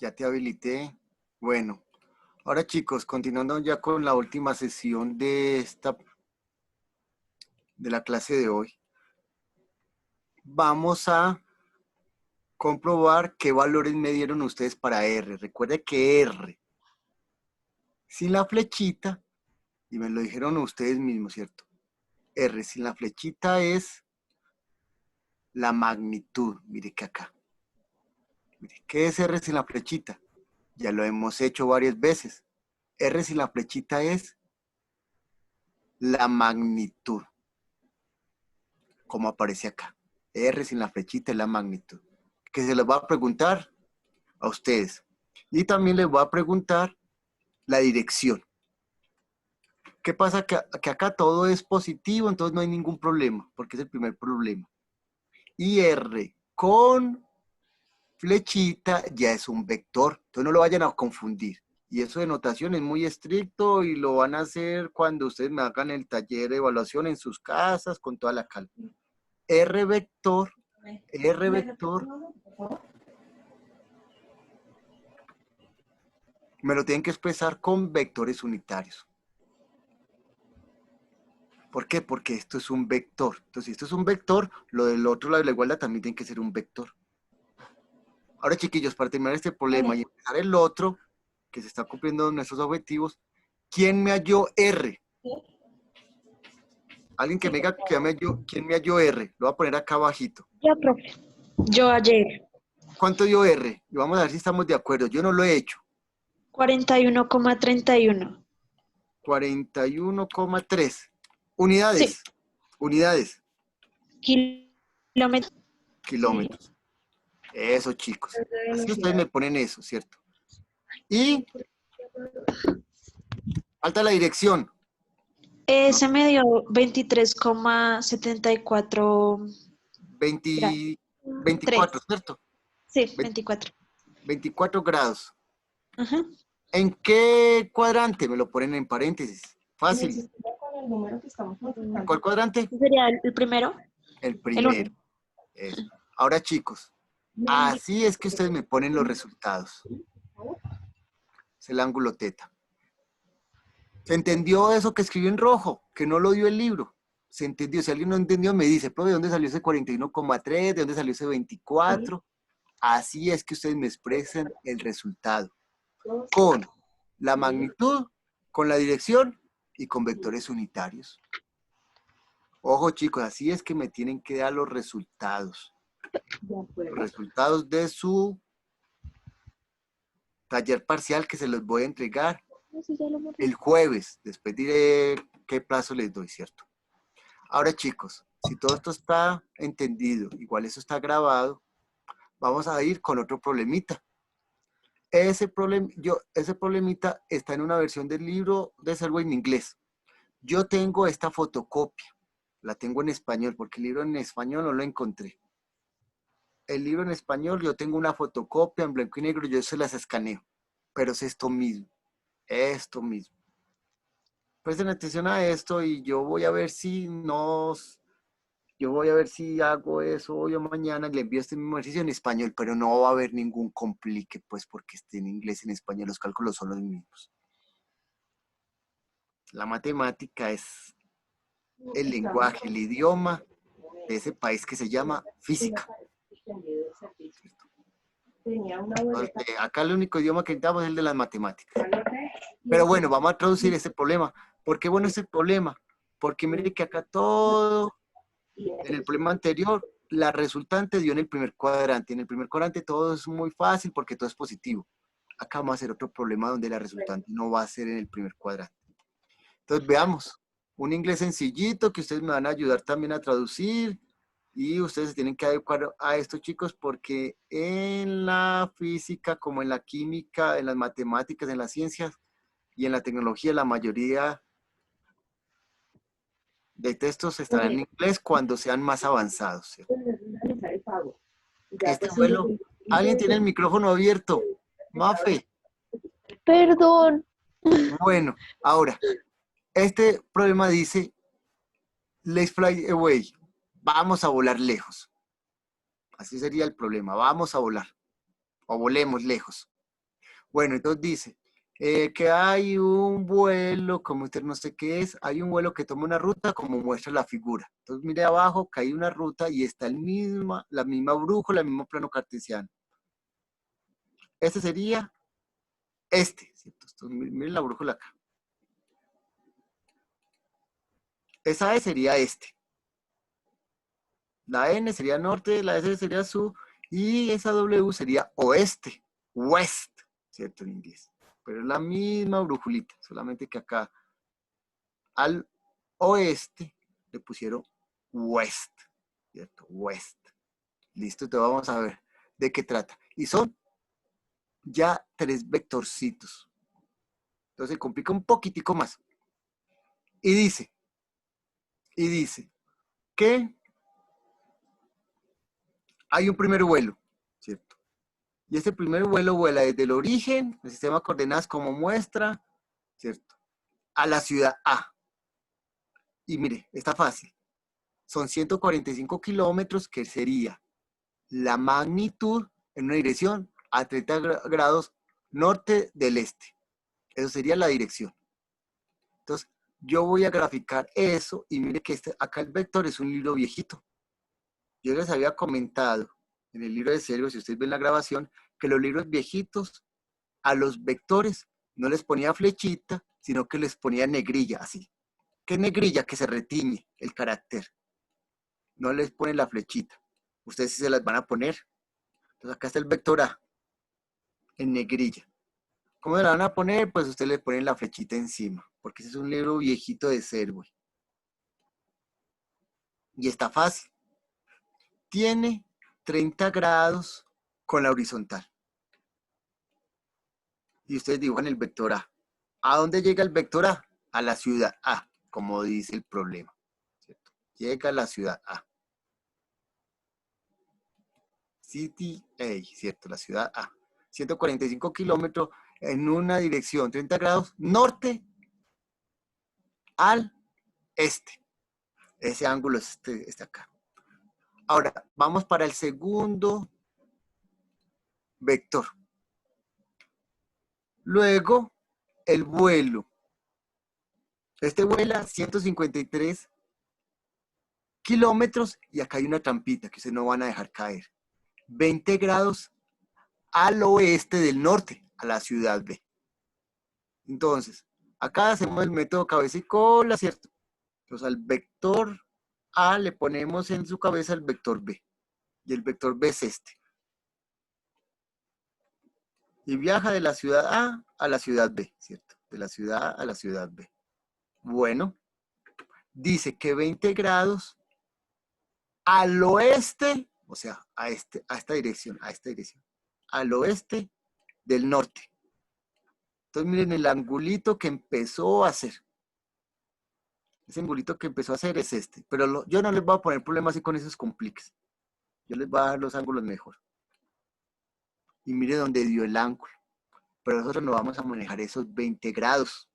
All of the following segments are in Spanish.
Ya te habilité. Bueno, ahora chicos, continuando ya con la última sesión de la clase de hoy, vamos a comprobar qué valores me dieron ustedes para R. Recuerde que R, sin la flechita, y me lo dijeron ustedes mismos, ¿cierto? R sin la flechita es la magnitud. Mire que acá. Mire, ¿qué es R sin la flechita? Ya lo hemos hecho varias veces. R sin la flechita es la magnitud, como aparece acá. R sin la flechita es la magnitud. Que se les va a preguntar a ustedes. Y también les voy a preguntar la dirección. ¿Qué pasa? Que acá todo es positivo, entonces no hay ningún problema, porque es el primer problema. Y R con flechita ya es un vector, entonces no lo vayan a confundir. Y eso de notación es muy estricto y lo van a hacer cuando ustedes me hagan el taller de evaluación en sus casas con toda la calma. R vector me lo tienen que expresar con vectores unitarios. ¿Por qué? Porque esto es un vector. Entonces, si esto es un vector, lo del otro lado de la igualdad también tiene que ser un vector. Ahora, chiquillos, para terminar este problema y empezar el otro, que se está cumpliendo nuestros objetivos, ¿quién me halló R? Alguien que me diga quién me halló R. Lo voy a poner acá abajito. Yo, profe. Yo ayer. ¿Cuánto dio R? Y vamos a ver si estamos de acuerdo. Yo no lo he hecho. 41,31. 41,3. Unidades. Sí. Unidades. Kilómetros. Kilómetros. Eso, chicos. Así ustedes me ponen eso, ¿cierto? Y falta la dirección. Se me dio 23,74. 24, ¿cierto? Sí, 24. 24 grados. Ajá. ¿En qué cuadrante? Me lo ponen en paréntesis. Fácil. ¿En cuál cuadrante? ¿Sería el primero? El El 1. primero. Eso. Ahora, chicos, así es que ustedes me ponen los resultados. Es el ángulo teta. ¿Se entendió eso que escribió en rojo? Que no lo dio el libro. ¿Se entendió? Si alguien no entendió, me dice, profe, ¿de dónde salió ese 41,3? ¿De dónde salió ese 24? Así es que ustedes me expresan el resultado. Con la magnitud, con la dirección y con vectores unitarios. Ojo, chicos, así es que me tienen que dar los resultados. Los resultados de su taller parcial que se los voy a entregar el jueves. Después diré qué plazo les doy, ¿cierto? Ahora, chicos, si todo esto está entendido, igual eso está grabado, vamos a ir con otro problemita. Ese problemita está en una versión del libro de Selway en inglés. Yo tengo esta fotocopia, la tengo en español, porque el libro en español no lo encontré. El libro en español, yo tengo una fotocopia en blanco y negro, yo se las escaneo, pero es esto mismo, esto mismo. Presten atención a esto y yo voy a ver si hago eso hoy o mañana, le envío este mismo ejercicio en español, pero no va a haber ningún complique, pues, porque esté en inglés y en español, los cálculos son los mismos. La matemática es el lenguaje, el idioma de ese país que se llama física. Acá el único idioma que necesitamos es el de las matemáticas. Pero bueno, vamos a traducir este problema. ¿Por qué bueno este problema? Porque mire que acá todo, en el problema anterior, la resultante dio en el primer cuadrante. En el primer cuadrante todo es muy fácil porque todo es positivo. Acá vamos a hacer otro problema donde la resultante no va a ser en el primer cuadrante. Entonces veamos, un inglés sencillito que ustedes me van a ayudar también a traducir y ustedes se tienen que adecuar a esto, chicos, porque en la física, como en la química, en las matemáticas, en las ciencias y en la tecnología, la mayoría de textos estarán en inglés cuando sean más avanzados, ¿cierto? Este vuelo, alguien tiene el micrófono abierto. Mafe. Perdón. Bueno, ahora, este problema dice, let's fly away. Vamos a volar lejos. Así sería el problema. Vamos a volar. O volemos lejos. Bueno, entonces dice que hay un vuelo, como usted no sé qué es, hay un vuelo que toma una ruta como muestra la figura. Entonces mire abajo que hay una ruta y está la misma brújula, el mismo plano cartesiano. Este sería este, ¿cierto? Entonces, miren la brújula acá. Esa E sería este. La N sería norte, la S sería sur y esa W sería oeste, west, ¿cierto? En inglés. Pero es la misma brújulita, solamente que acá al oeste le pusieron west, ¿cierto? West. Listo, te vamos a ver de qué trata. Y son ya 3 vectorcitos. Entonces se complica un poquitico más. Y dice, que hay un primer vuelo, ¿cierto? Y este primer vuelo vuela desde el origen, el sistema de coordenadas como muestra, ¿cierto? A la ciudad A. Y mire, está fácil. Son 145 kilómetros, que sería la magnitud en una dirección a 30 grados norte del este. Eso sería la dirección. Entonces, yo voy a graficar eso y mire que acá el vector es un libro viejito. Yo les había comentado en el libro de Sergio, si ustedes ven la grabación, que los libros viejitos a los vectores no les ponía flechita, sino que les ponía negrilla, así. ¿Qué negrilla? Que se retiñe el carácter. No les pone la flechita. Ustedes sí se las van a poner. Entonces acá está el vector A, en negrilla. ¿Cómo se la van a poner? Pues ustedes le ponen la flechita encima, porque ese es un libro viejito de Servo. Y está fácil. Tiene 30 grados con la horizontal. Y ustedes dibujan el vector A. ¿A dónde llega el vector A? A la ciudad A, como dice el problema, ¿cierto? Llega a la ciudad A. City A, ¿cierto? La ciudad A. 145 kilómetros en una dirección, 30 grados norte al este. Ese ángulo es este acá. Ahora, vamos para el segundo vector. Luego, el vuelo. Este vuela 153 kilómetros y acá hay una trampita que ustedes no van a dejar caer. 20 grados al oeste del norte, a la ciudad B. Entonces, acá hacemos el método cabeza y cola, ¿cierto? Entonces, al vector A le ponemos en su cabeza el vector B. Y el vector B es este. Y viaja de la ciudad A la ciudad B, ¿cierto? De la ciudad A a la ciudad B. Bueno, dice que 20 grados al oeste, o sea, a esta dirección, al oeste del norte. Entonces miren el angulito que empezó a hacer. Ese angulito que empezó a hacer es este. Pero yo no les voy a poner problemas así con esos compliques. Yo les voy a dar los ángulos mejor. Y mire dónde dio el ángulo. Pero nosotros no vamos a manejar esos 20 grados.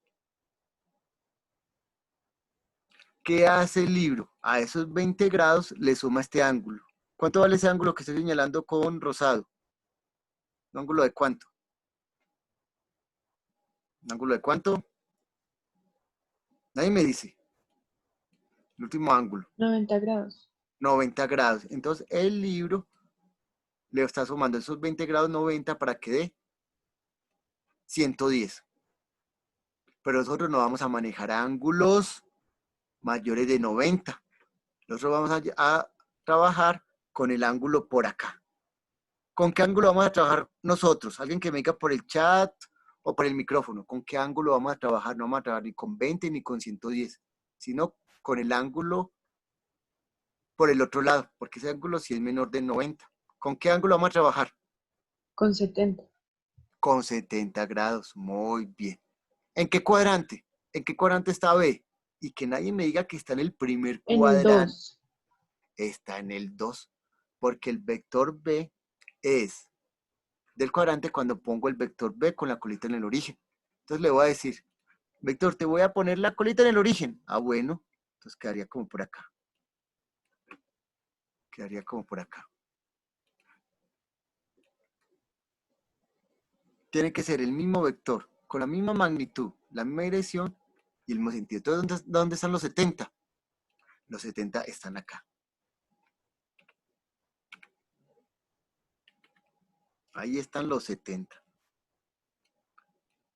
¿Qué hace el libro? A esos 20 grados le suma este ángulo. ¿Cuánto vale ese ángulo que estoy señalando con rosado? ¿Un ángulo de cuánto? ¿Un ángulo de cuánto? Nadie me dice. El último ángulo. 90 grados. 90 grados. Entonces el libro le está sumando esos 20 grados 90 para que dé 110. Pero nosotros no vamos a manejar ángulos mayores de 90. Nosotros vamos a trabajar con el ángulo por acá. ¿Con qué ángulo vamos a trabajar nosotros? Alguien que me diga por el chat o por el micrófono. ¿Con qué ángulo vamos a trabajar? No vamos a trabajar ni con 20 ni con 110, sino con el ángulo por el otro lado, porque ese ángulo sí es menor de 90. ¿Con qué ángulo vamos a trabajar? Con 70. Con 70 grados. Muy bien. ¿En qué cuadrante? ¿En qué cuadrante está B? Y que nadie me diga que está en el primer En el cuadrante. 2. Está en el 2, porque el vector B es del cuadrante cuando pongo el vector B con la colita en el origen. Entonces le voy a decir, vector, te voy a poner la colita en el origen. Ah, bueno, entonces quedaría como por acá. Quedaría como por acá. tiene que ser el mismo vector, con la misma magnitud, la misma dirección y el mismo sentido. Entonces, ¿dónde están los 70? Los 70 están acá. Ahí están los 70.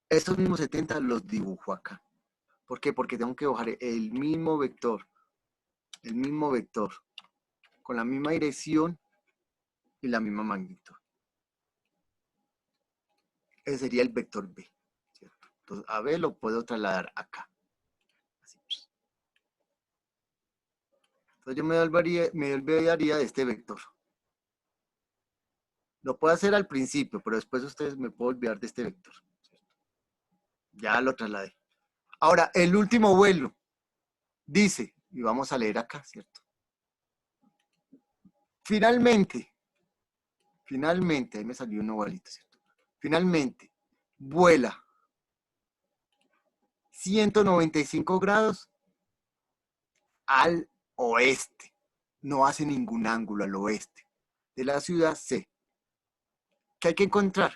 Estos mismos 70 los dibujo acá. ¿Por qué? Porque tengo que dibujar el mismo vector, con la misma dirección y la misma magnitud. Ese sería el vector B, ¿cierto? Entonces, a B lo puedo trasladar acá. Así. Entonces yo me olvidaría de este vector. Lo puedo hacer al principio, pero después ustedes me pueden olvidar de este vector, ¿cierto? Ya lo trasladé. Ahora, el último vuelo dice, y vamos a leer acá, ¿cierto? Finalmente, ahí me salió un ovalito, ¿cierto? Finalmente, vuela 195 grados al oeste. No hace ningún ángulo al oeste de la ciudad C. ¿Qué hay que encontrar?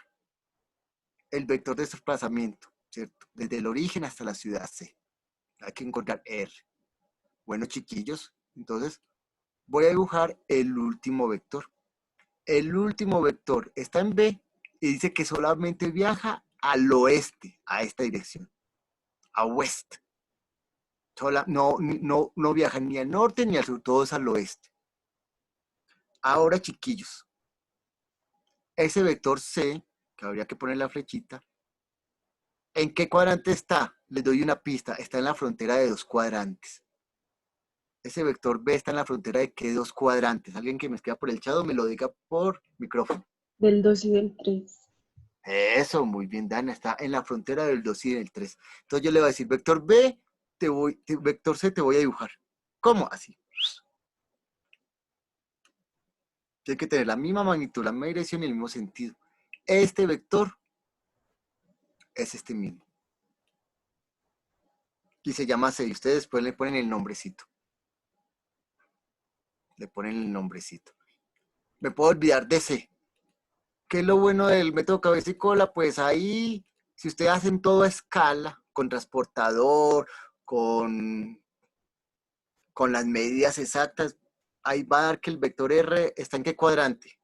El vector de desplazamiento, ¿cierto? Desde el origen hasta la ciudad C. Hay que encontrar R. Bueno, chiquillos, entonces voy a dibujar el último vector. El último vector está en B y dice que solamente viaja al oeste, a esta dirección, a west. No viaja ni al norte ni al sur, todo es al oeste. Ahora, chiquillos, ese vector C, que habría que poner la flechita, ¿en qué cuadrante está? Les doy una pista, está en la frontera de 2 cuadrantes. Ese vector B está en la frontera de qué 2 cuadrantes. Alguien que me escriba por el chat me lo diga por micrófono. Del 2 y del 3. Eso, muy bien, Dana, está en la frontera del 2 y del 3. Entonces yo le voy a decir, vector B, vector C te voy a dibujar. ¿Cómo? Así. Tiene que tener la misma magnitud, la misma dirección y el mismo sentido. Este vector es este mismo. Y se llama C. Y ustedes después le ponen el nombrecito. Le ponen el nombrecito. Me puedo olvidar de C. ¿Qué es lo bueno del método cabeza y cola? Pues ahí, si ustedes hacen todo a escala, con transportador, con las medidas exactas, ahí va a dar que el vector R está en qué cuadrante.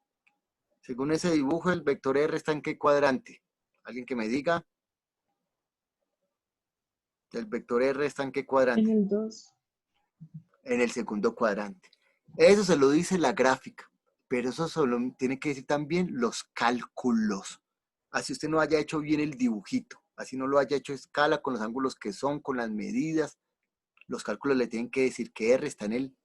Según ese dibujo, el vector R está en qué cuadrante. ¿Alguien que me diga? El vector R está en qué En cuadrante. el 2. En el segundo cuadrante. Eso se lo dice la gráfica, pero eso solo tiene que decir también los cálculos. Así usted no haya hecho bien el dibujito, así no lo haya hecho a escala con los ángulos que son, con las medidas, los cálculos le tienen que decir que R está en el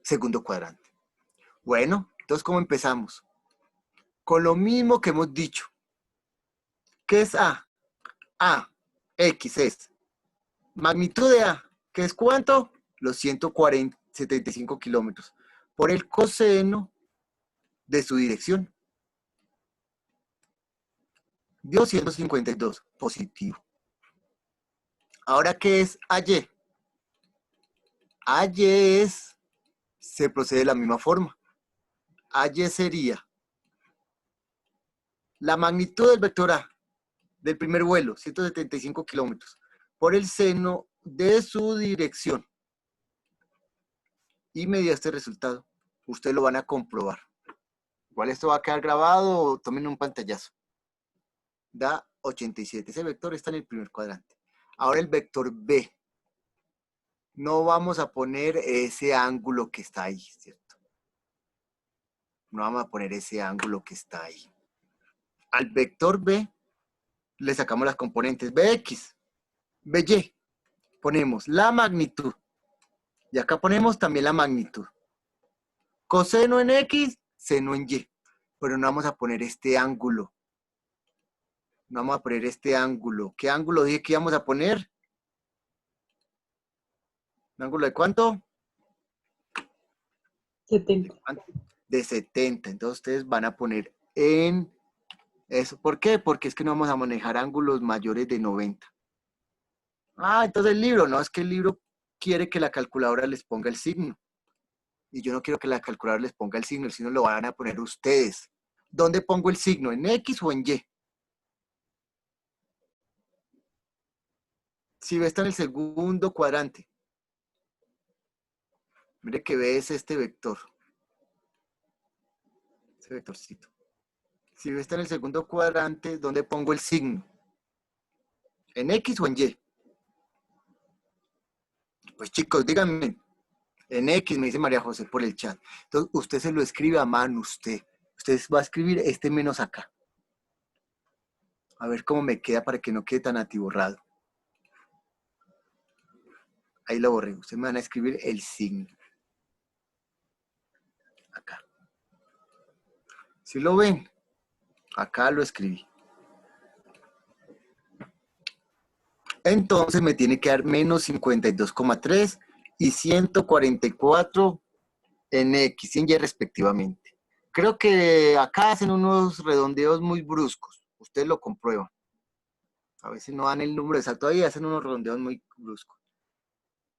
segundo cuadrante. Bueno, entonces, ¿cómo empezamos? Con lo mismo que hemos dicho. ¿Qué es A? A, X es magnitud de A, ¿que es cuánto? Los 175 kilómetros, por el coseno de su dirección. Dio 152, positivo. Ahora, ¿qué es AY? AY se procede de la misma forma. AY sería la magnitud del vector A, del primer vuelo, 175 kilómetros, por el seno de su dirección. Y me dio este resultado. Ustedes lo van a comprobar. Igual esto va a quedar grabado, tomen un pantallazo. Da 87. Ese vector está en el primer cuadrante. Ahora el vector B. No vamos a poner ese ángulo que está ahí, ¿cierto? No vamos a poner ese ángulo que está ahí. Al vector B le sacamos las componentes Bx, By. Ponemos la magnitud. Y acá ponemos también la magnitud. Coseno en X, seno en Y. Pero no vamos a poner este ángulo. No vamos a poner este ángulo. ¿Qué ángulo dije que íbamos a poner? ¿Un ángulo de cuánto? 70. De 70. Entonces ustedes van a poner en eso. ¿Por qué? Porque es que no vamos a manejar ángulos mayores de 90. Ah, entonces el libro. No, es que el libro quiere que la calculadora les ponga el signo. Y yo no quiero que la calculadora les ponga el signo lo van a poner ustedes. ¿Dónde pongo el signo? ¿En X o en Y? Si B está en el segundo cuadrante, mire que B es este vector. Ese vectorcito. Si B está en el segundo cuadrante, ¿dónde pongo el signo? ¿En X o en Y? Pues chicos, díganme. En X, me dice María José por el chat. Entonces, usted se lo escribe a mano, usted. Usted va a escribir este menos acá. A ver cómo me queda para que no quede tan atiborrado. Ahí lo borré. Ustedes me van a escribir el signo. Acá. ¿Sí lo ven? Acá lo escribí. Entonces me tiene que dar menos 52,3 y 144 en X y en Y respectivamente. Creo que acá hacen unos redondeos muy bruscos. Ustedes lo comprueban. A veces no dan el número exacto ahí, hacen unos redondeos muy bruscos.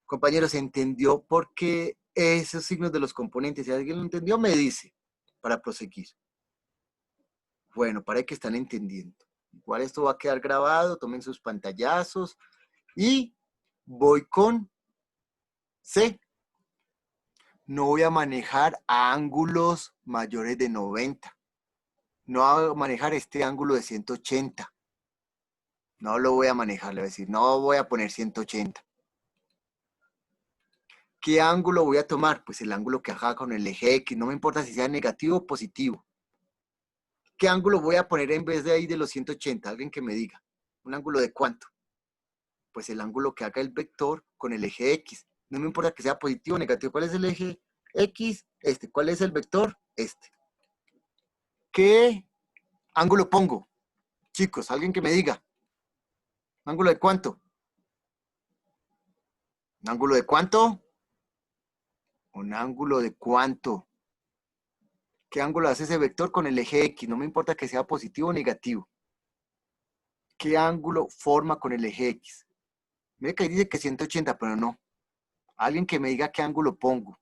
Compañeros, ¿se entendió por qué esos signos de los componentes? Si alguien lo entendió, me dice para proseguir. Bueno, para que están entendiendo. Igual esto va a quedar grabado, tomen sus pantallazos y voy con C. No voy a manejar ángulos mayores de 90. No voy a manejar este ángulo de 180. No lo voy a manejar, le voy a decir, no voy a poner 180. ¿Qué ángulo voy a tomar? Pues el ángulo que haga con el eje X, no me importa si sea negativo o positivo. ¿Qué ángulo voy a poner en vez de ahí de los 180? Alguien que me diga. ¿Un ángulo de cuánto? Pues el ángulo que haga el vector con el eje X. No me importa que sea positivo o negativo. ¿Cuál es el eje X? Este. ¿Cuál es el vector? Este. ¿Qué ángulo pongo? Chicos, alguien que me diga. ¿Un ángulo de cuánto? ¿Un ángulo de cuánto? ¿Un ángulo de cuánto? ¿Qué ángulo hace ese vector con el eje X? No me importa que sea positivo o negativo. ¿Qué ángulo forma con el eje X? Mire que ahí dice que 180, pero no. Alguien que me diga qué ángulo pongo.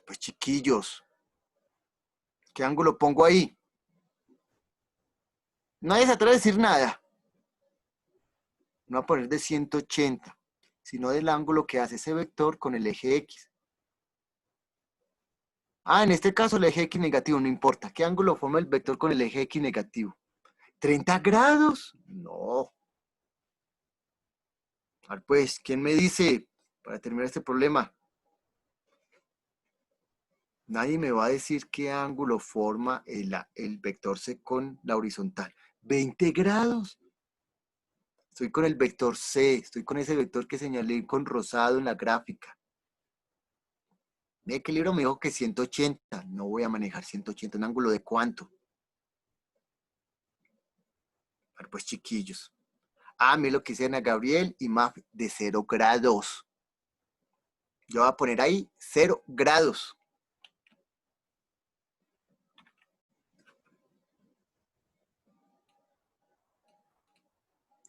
Pues chiquillos, ¿qué ángulo pongo ahí? Nadie se atreve a decir nada. No voy a poner de 180, sino del ángulo que hace ese vector con el eje X. Ah, en este caso el eje X negativo, no importa. ¿Qué ángulo forma el vector con el eje X negativo? ¿30 grados? No. A ver, pues, ¿quién me dice para terminar este problema? Nadie me va a decir qué ángulo forma el vector C con la horizontal. ¿20 grados? Estoy con el vector C, estoy con ese vector que señalé con rosado en la gráfica. Mire que el libro me dijo que 180. No voy a manejar 180. ¿Un ángulo de cuánto? A ver, pues chiquillos. Ah, mire lo que dice Ana Gabriel y más de 0 grados. Yo voy a poner ahí 0 grados.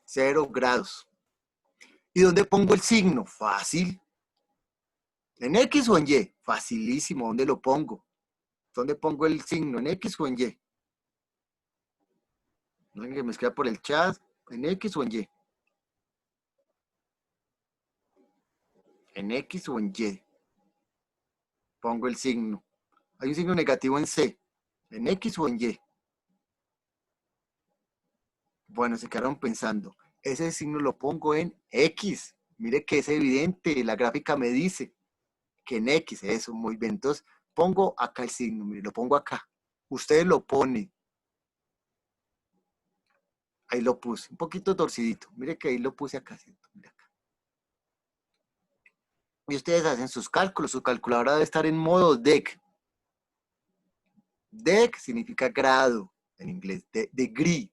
Cero grados. ¿Y dónde pongo el signo? Fácil. ¿En X o en Y? Facilísimo. ¿Dónde lo pongo? ¿Dónde pongo el signo? ¿En X o en Y? No hay que me escriba por el chat. ¿En X o en Y? ¿En X o en Y? Pongo el signo. Hay un signo negativo en C. ¿En X o en Y? Bueno, se quedaron pensando. Ese signo lo pongo en X. Mire que es evidente. La gráfica me dice que en X. Eso, muy bien. Entonces, pongo acá el signo. Mire, lo pongo acá. Ustedes lo ponen. Ahí lo puse. Un poquito torcidito. Mire que ahí lo puse acá. ¿Cierto? Mire acá. Y ustedes hacen sus cálculos. Su calculadora debe estar en modo DEC. DEC significa grado en inglés. Degree.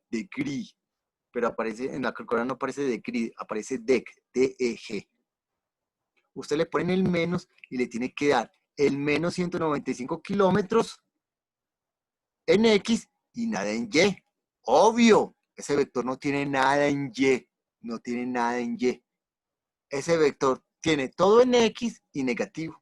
Pero aparece, en la calculadora no aparece degree, aparece DEC, D-E-G. Usted le pone el menos y le tiene que dar el menos 195 kilómetros en X y nada en Y. Obvio, ese vector no tiene nada en Y. No tiene nada en Y. Ese vector tiene todo en X y negativo.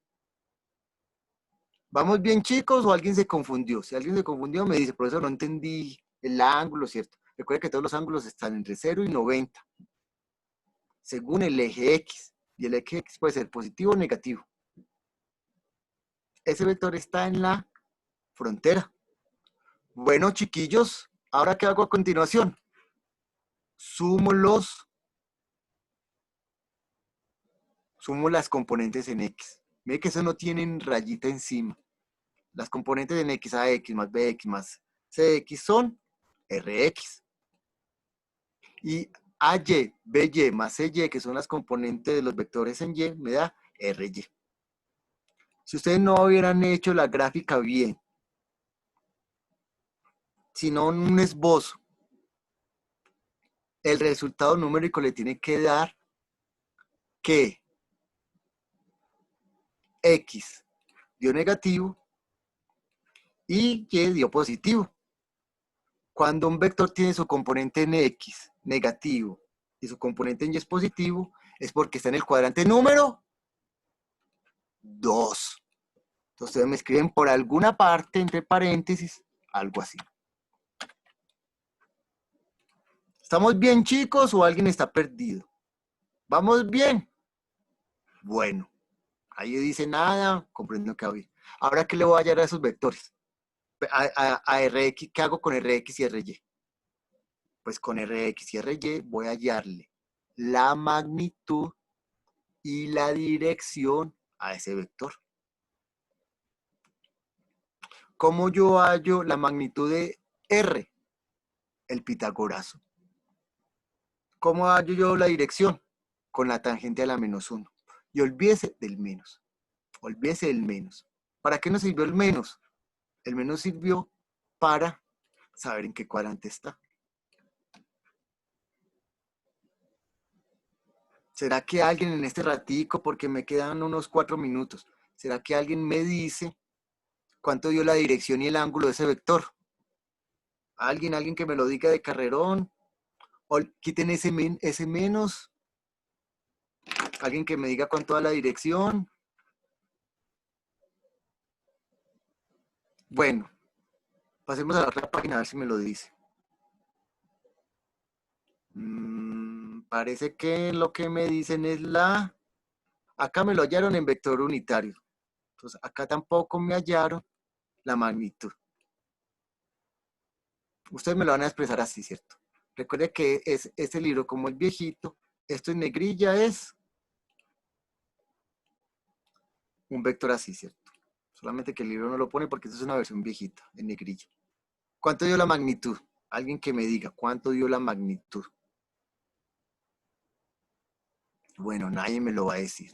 ¿Vamos bien, chicos, o alguien se confundió? Si alguien se confundió, me dice, profesor, no entendí el ángulo, ¿cierto? Recuerda que todos los ángulos están entre 0 y 90, según el eje X. Y el eje X puede ser positivo o negativo. Ese vector está en la frontera. Bueno, chiquillos, ¿ahora qué hago a continuación? Sumo las componentes en X. Mire que eso no tienen rayita encima. Las componentes en X, AX más BX más CX son RX. Y AY, BY más CY, que son las componentes de los vectores en Y, me da RY. Si ustedes no hubieran hecho la gráfica bien, sino un esbozo, el resultado numérico le tiene que dar que X dio negativo y Y dio positivo. Cuando un vector tiene su componente en X negativo y su componente en Y es positivo, es porque está en el cuadrante número 2. Entonces ustedes me escriben por alguna parte, entre paréntesis, algo así. ¿Estamos bien, chicos, o alguien está perdido? ¿Vamos bien? Bueno, ahí dice nada, comprendo que hoy. Ahora, ¿qué le voy a hallar a esos vectores? A Rx, ¿qué hago con Rx y Ry? Pues con Rx y Ry voy a hallarle la magnitud y la dirección a ese vector. ¿Cómo yo hallo la magnitud de R? El pitagorazo. ¿Cómo hallo yo la dirección? Con la tangente a la -1. Y olvídese del menos. Olvídese del menos. ¿Para qué nos sirvió el menos? El menos sirvió para saber en qué cuadrante está. ¿Será que alguien en este ratico, porque me quedan unos 4 minutos, será que alguien me dice cuánto dio la dirección y el ángulo de ese vector? Alguien que me lo diga de carrerón, o quiten ese menos, alguien que me diga cuánto da la dirección. Bueno, pasemos a la otra página a ver si me lo dice. Parece que lo que me dicen es acá me lo hallaron en vector unitario. Entonces acá tampoco me hallaron la magnitud. Ustedes me lo van a expresar así, ¿cierto? Recuerde que es este libro como el viejito. Esto en negrilla es un vector así, ¿cierto? Solamente que el libro no lo pone porque esto es una versión viejita, en negrilla. ¿Cuánto dio la magnitud? Alguien que me diga, ¿cuánto dio la magnitud? Bueno, nadie me lo va a decir.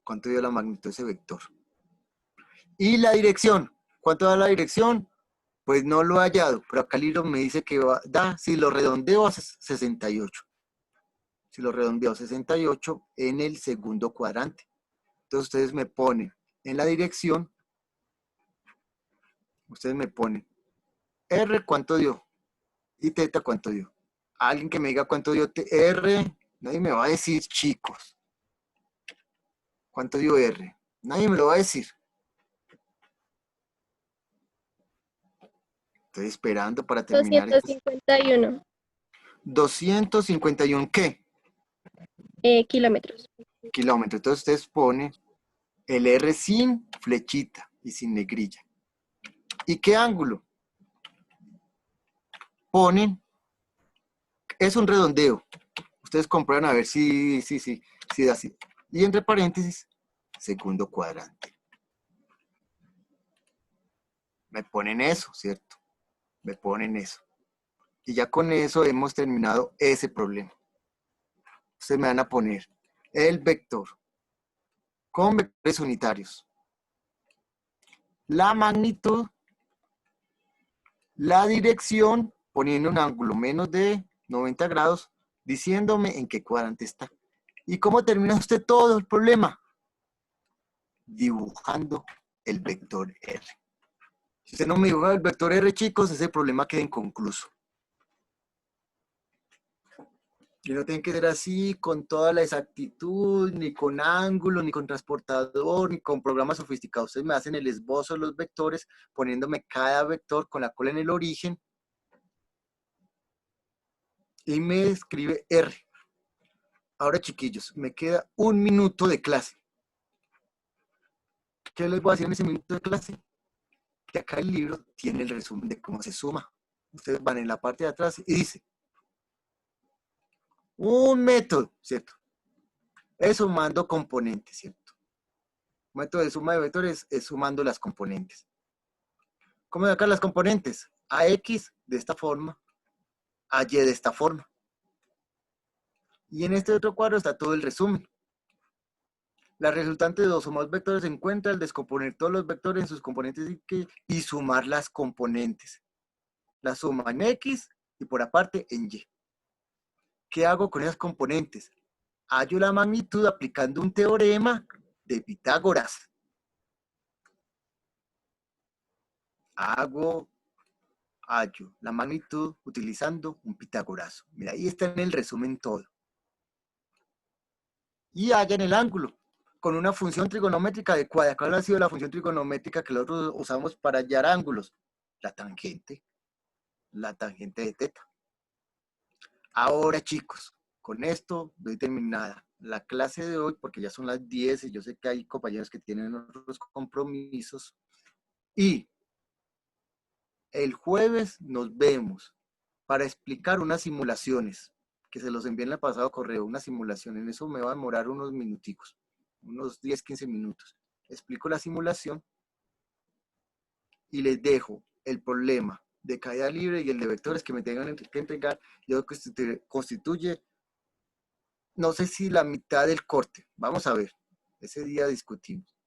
¿Cuánto dio la magnitud de ese vector? Y la dirección. ¿Cuánto da la dirección? Pues no lo he hallado, pero acá el libro me dice que da, si lo redondeo a 68. Si lo redondeo a 68 en el segundo cuadrante. Entonces ustedes me ponen en la dirección, ustedes me ponen R cuánto dio y teta cuánto dio. Alguien que me diga cuánto dio R, nadie me va a decir, chicos. ¿Cuánto dio R? Nadie me lo va a decir. Estoy esperando para terminar. 251 251, ¿qué? kilómetros. Kilómetros. Entonces ustedes ponen el R sin flechita y sin negrilla. ¿Y qué ángulo? Ponen, es un redondeo. Ustedes comprueban a ver si da así. Y entre paréntesis, segundo cuadrante. Me ponen eso, ¿cierto? Me ponen eso. Y ya con eso hemos terminado ese problema. Ustedes me van a poner el vector con vectores unitarios. La magnitud, la dirección, poniendo un ángulo menos de 90 grados, diciéndome en qué cuadrante está. ¿Y cómo termina usted todo el problema? Dibujando el vector R. Si usted no me dibuja el vector R, chicos, ese problema queda inconcluso. Y no tiene que ser así con toda la exactitud, ni con ángulo, ni con transportador, ni con programas sofisticados. Ustedes me hacen el esbozo de los vectores, poniéndome cada vector con la cola en el origen, y me escribe R. Ahora, chiquillos, me queda 1 minuto de clase. ¿Qué les voy a decir en ese minuto de clase? Que acá el libro tiene el resumen de cómo se suma. Ustedes van en la parte de atrás y dice, un método, ¿cierto? Es sumando componentes, ¿cierto? Un método de suma de vectores es sumando las componentes. ¿Cómo sacar las componentes? A X de esta forma, a Y de esta forma. Y en este otro cuadro está todo el resumen. La resultante de dos o más vectores se encuentra al descomponer todos los vectores en sus componentes y sumar las componentes. La suma en X y por aparte en Y. ¿Qué hago con esas componentes? Hallo la magnitud aplicando un teorema de Pitágoras. Hallo la magnitud utilizando un pitagorazo. Mira, ahí está en el resumen todo. Y hallan el ángulo con una función trigonométrica adecuada. ¿Cuál ha sido la función trigonométrica que nosotros usamos para hallar ángulos? La tangente de teta. Ahora, chicos, con esto doy terminada la clase de hoy porque ya son las 10 y yo sé que hay compañeros que tienen otros compromisos. Y el jueves nos vemos para explicar unas simulaciones que se los envié en el pasado correo, una simulación. En eso me va a demorar unos minuticos, unos 10, 15 minutos. Explico la simulación y les dejo el problema de caída libre y el de vectores que me tengan que entregar. Yo constituye, no sé si la mitad del corte. Vamos a ver. Ese día discutimos.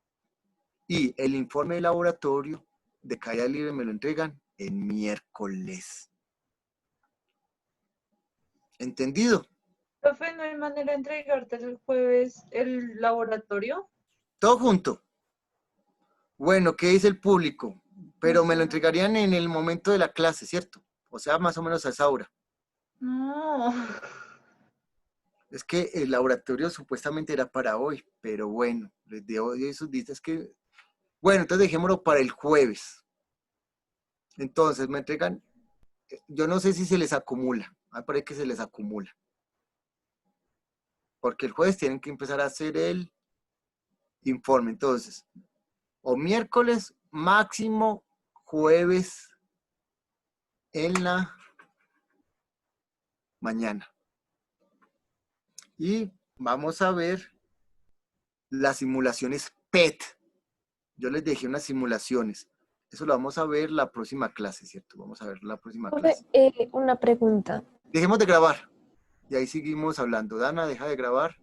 Y el informe de laboratorio de caída libre me lo entregan el miércoles. ¿Entendido? Profe, ¿no hay manera de entregarte el jueves el laboratorio? Todo junto. Bueno, ¿qué dice el público? Pero me lo entregarían en el momento de la clase, ¿cierto? O sea, más o menos a esa hora. No. Es que el laboratorio supuestamente era para hoy, pero bueno, les dejo esos días que... Bueno, entonces dejémoslo para el jueves. Entonces me entregan, yo no sé si se les acumula, me parece que se les acumula. Porque el jueves tienen que empezar a hacer el informe. Entonces, o miércoles, máximo jueves en la mañana. Y vamos a ver las simulaciones PET. Yo les dejé unas simulaciones. Eso lo vamos a ver la próxima clase, ¿cierto? Vamos a ver la próxima Profe, clase. una pregunta. Dejemos de grabar. Y ahí seguimos hablando. Dana, deja de grabar.